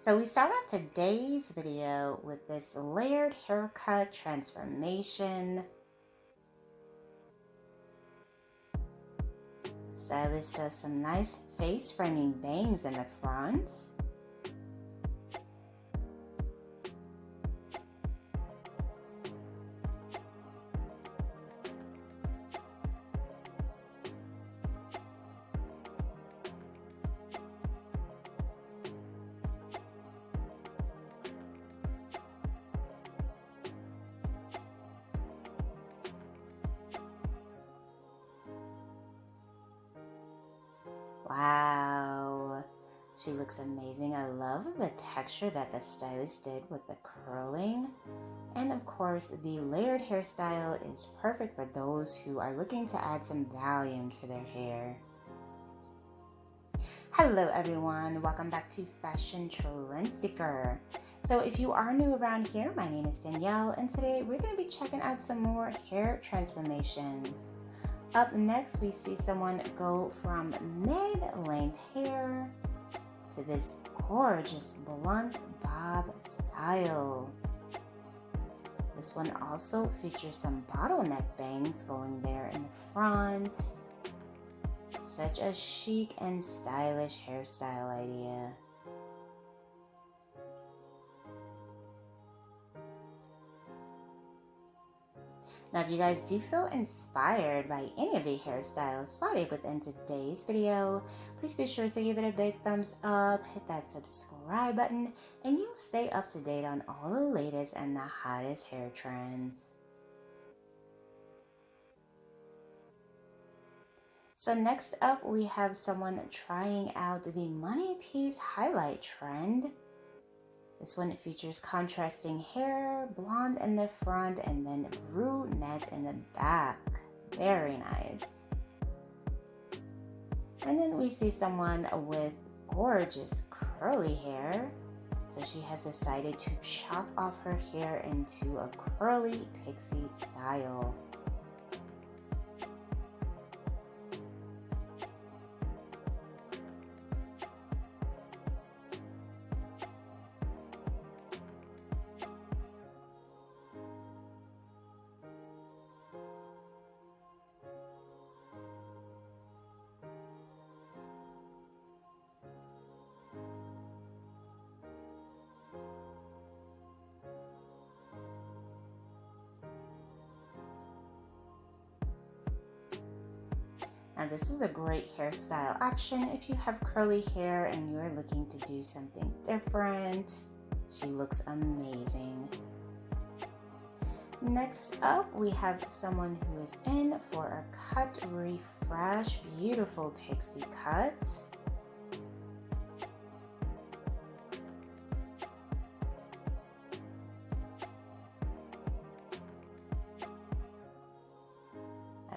So we start off today's video with this layered haircut transformation. Stylist does some nice face framing bangs in the front. Wow, she looks amazing. I love the texture that the stylist did with the curling. And of course, the layered hairstyle is perfect for those who are looking to add some volume to their hair. Hello everyone, welcome back to Fashion Trend Seeker. So if you are new around here, my name is Danielle, and today we're going to be checking out some more hair transformations. Up next, we see someone go from mid-length hair to this gorgeous blunt bob style. This one also features some bottleneck bangs going there in the front. Such a chic and stylish hairstyle idea. Now, if you guys do feel inspired by any of the hairstyles spotted within today's video, please be sure to give it a big thumbs up, hit that subscribe button, and you'll stay up to date on all the latest and the hottest hair trends. So next up, we have someone trying out the money piece highlight trend. This one features contrasting hair, blonde in the front, and then brunette in the back. Very nice. And then we see someone with gorgeous curly hair. So she has decided to chop off her hair into a curly pixie style. Now this is a great hairstyle option if you have curly hair and you're looking to do something different. She looks amazing. Next up, we have someone who is in for a cut refresh, beautiful pixie cut.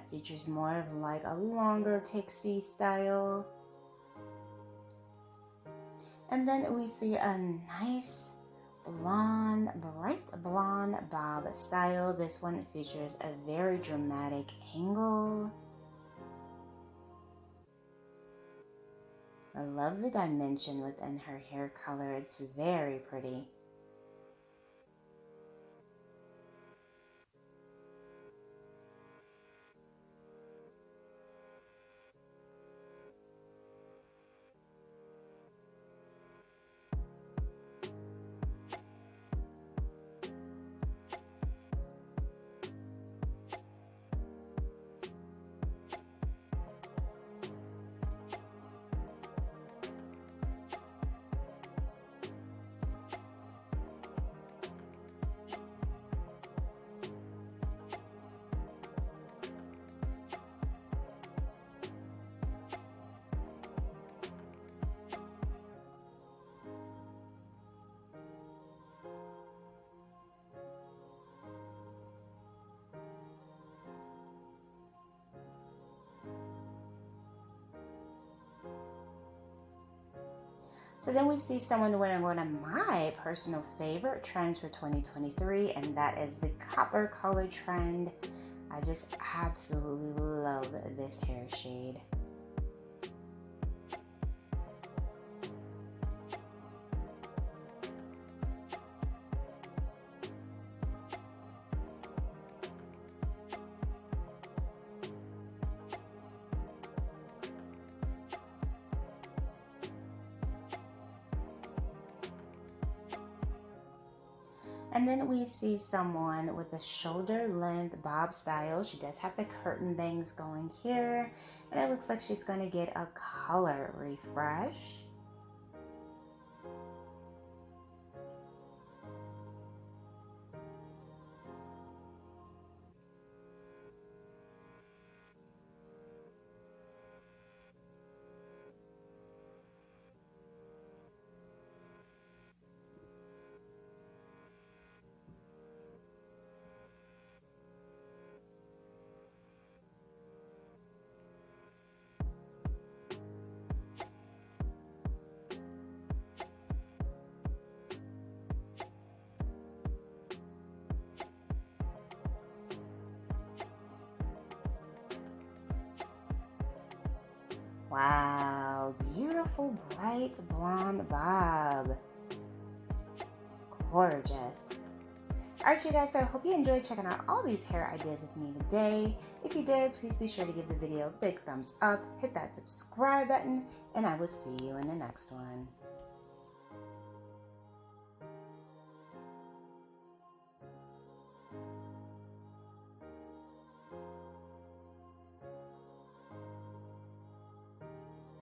Features more of like a longer pixie style. And then we see a nice blonde, bright blonde bob style. This one features a very dramatic angle. I love the dimension within her hair color. It's very pretty. So then we see someone wearing one of my personal favorite trends for 2023, and that is the copper color trend. I just absolutely love this hair shade. And then we see someone with a shoulder length bob style. She does have the curtain bangs going here. And it looks like she's going to get a color refresh. Wow, beautiful bright blonde bob. Gorgeous. Alright you guys, so I hope you enjoyed checking out all these hair ideas with me today. If you did, please be sure to give the video a big thumbs up, hit that subscribe button, and I will see you in the next one.